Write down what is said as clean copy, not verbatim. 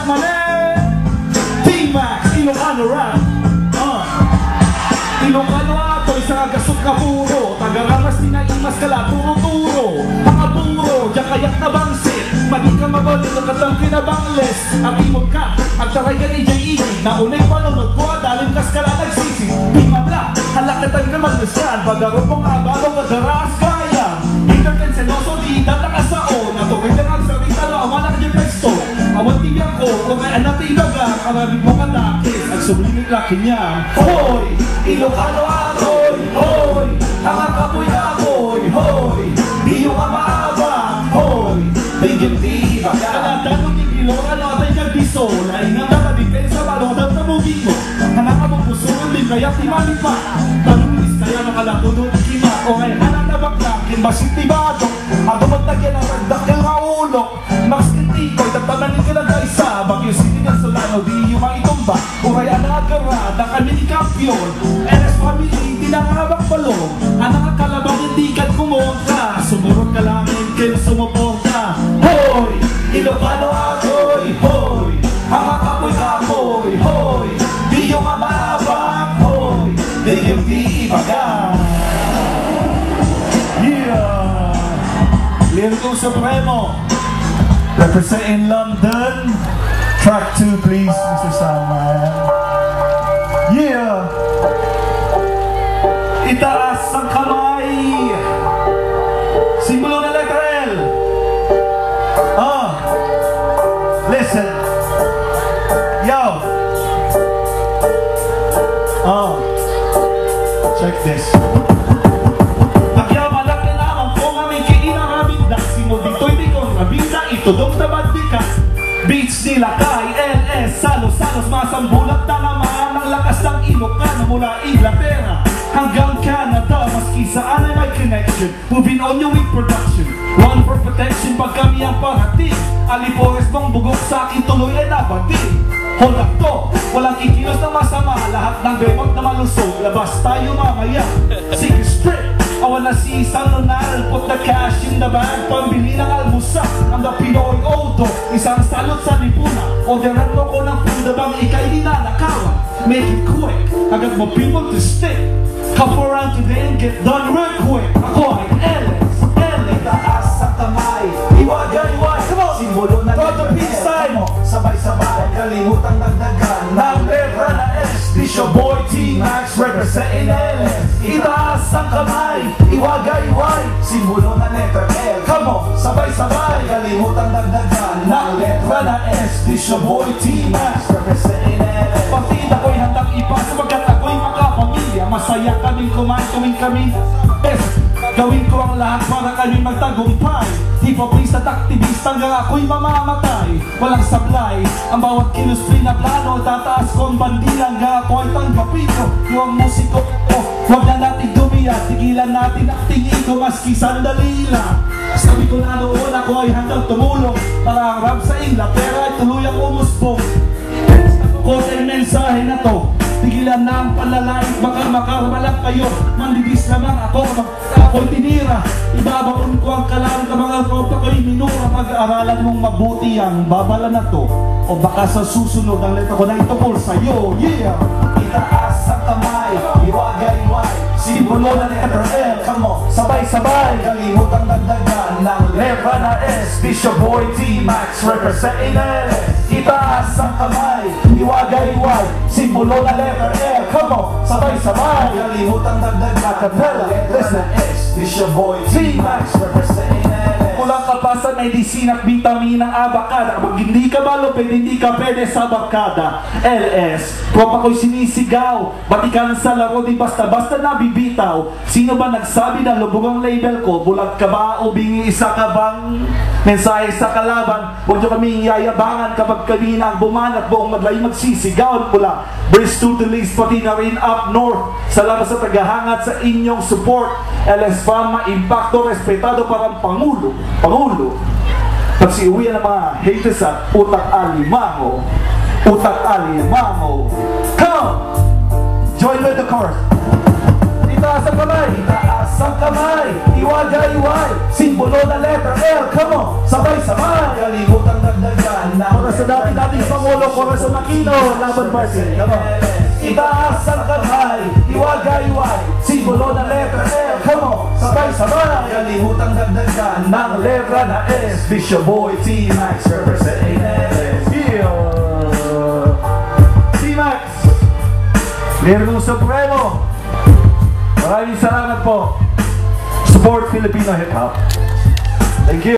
Manen T-Max, Ilocano rap Ilocano ato, isa gasot ka puro Tagaramas tinaimas kala, turo-turo Mga puro, diyan kayak na bangsit Mali ka mabalik, nakatang kinabangles Ang imog ka, ang taray ka ni J.E. Naunay panunod ko, dalim kas kala nagsisi Di mabla, halakatan ka maglasyan Pagaro pong abalo, kadaraas kaya Hinterken senoso, di datakasao Natukoy lang ang sarita, awan ang resto Awan tibiyang ko, kung may anak ibaga Karabig mo katakis, ang sublinig laki niya Hoy, Ilocano ako'y, hoy Ang akapoy ako'y, hoy Di yung amaaba, hoy Bigyan di iba Kanadano ni Ilocano atay nagbiso Lain nga nakadipensa, balotang tamugi mo Hanaka mong pusunan din, kaya timalit pa Talunis kaya nakalakudot kima O ngay hananabak nakin, masintibado Ato magtagyan ang ragdak yung maulok Max Kintikoy, tagtananin ka lang kaisa Bagyo City ng Solano, di yung maitumba Uray anagara, na kami ni Kampiyon LS Family, di nangabak balong Anang kalabang hindi ka kumontra Sumurot ka lang, kin sumuporta Hoy, Ilocano ako'y, hoy Ang akapoy-kapoy, hoy Di yung mamabak, hoy Di yung di ibaga Yeah Lyrical Supremo Representing London Track 2 please, Mr. Salman Yeah Itaas ang kamay Simbolo na letter L Listen Yo Check this Agyaw malaki naman kung aming kiinarabid Daksi mo dito'y di kong nabisa Itudong tabad di ka Beats nila kay LS Salos-salos masambulat na naman Ang lakas ng Ilocano mula Inglaterra Hanggang Canada Maski saan ay may connection Moving on yung with production One for protection pag kami ang parating Alipores mong bugok sa akin tuloy ay nabating Hold up to, walang kikilos na masama Lahat ng bebag na malusog Labas tayo mamaya Sige straight Awan na si San Ronald Put the cash in the bag Pambili ng almusal Ang the Pinoy Odo Isang salot sa lipuna Orderan mo ko ng food Bang ika'y ninanakawan Make it quick I got more people to stick Come around today and get done real quick Ako ay Ellis Taas sa kamay Iwagay-way Simbolo na letter L Sabay-sabay Kalimutang dagdagan Ng letra na S This your boy T-Max Representing LS Itaas ang kamay Iwagay-way Simbolo na letter L Come on Sabay-sabay Kalimutang dagdagan Ng letra na S This your boy T-Max Representing LS Partida ko'y handang ipa Sapagkat ako'y makapamilya Masaya kaming kumain tuwing kami best Gawin ko ang lahat para kami magtagumpay Hip-hopist at aktivist hanggang ako'y mamamatay Walang sablay Ang bawat kilos na plano Tataas ko ang bandila hanggang ako ay tanggapin ko Yung musiko Huwag na natin dumiyak Tigilan natin ang tingin ko maski sandali lang Sabi ko na noon ako ay hanggang tumulong Para ang rap sa Inglaterra ay tuluyang umusbong Kung ay mensahe na to Tigilan na ang panlalait Baka makaramalak kayo Mandibis naman ako Ako'y tinira Ibabaon ko ang kalang ka mga tropa ko'y minura Pag-aaralan mong mabuti ang babala na to O baka sa susunod ang letra ko na itupol sa'yo Yeah! Itaas ang kamay Iwagay-way Simbolo na letter L Come on Sabay-sabay Kalimutang dagdagan Ng letra na S This your boy T-Max Representing LS Itaas ang kamay Iwagay-way Simbolo na letter L Come on Sabay-sabay Kalimutang dagdagan Capella Letra na S This your boy T-Max Representing LS Kulang kapasan ay disin at bitaminang abakada Kapag hindi ka malupit, hindi ka pwede sa barkada LS Tropa ko'y sinisigaw Batikan sa laro, di basta-basta nabibitaw Sino ba nagsabi na lubog ang label ko? Bulag ka ba o bingi isa ka bang mensahe sa kalaban? Huwag nyo kaming yayabangan kapag kami na ang bumanat buong madlay magsisigaw mula Bristol to Leeds pati na rin up north Salamat sa tagahangat sa inyong support LS Fama, impacto, respetado parang Pangulo Pagsiuwi ng mga haters at utak alimango Come on! Join with the chorus Itaas ang kamay Iwagay-way Simbolo na letter L Come on! Sabay-sabay Kalimutang dagdagan Para sa dati-dating Paolo Corazon Aquino, Laban Martin. Come on. Itaas ang kamay, iwagayway, simbolo ng letra L. Come on, sabay-sabay. Kalihutang dagdagan ng letra na S. Vision Boy, T-Max, representing LS. T-Max, Lerno Supremo. Maraming salamat po. Support Filipino Hip Hop. Thank you.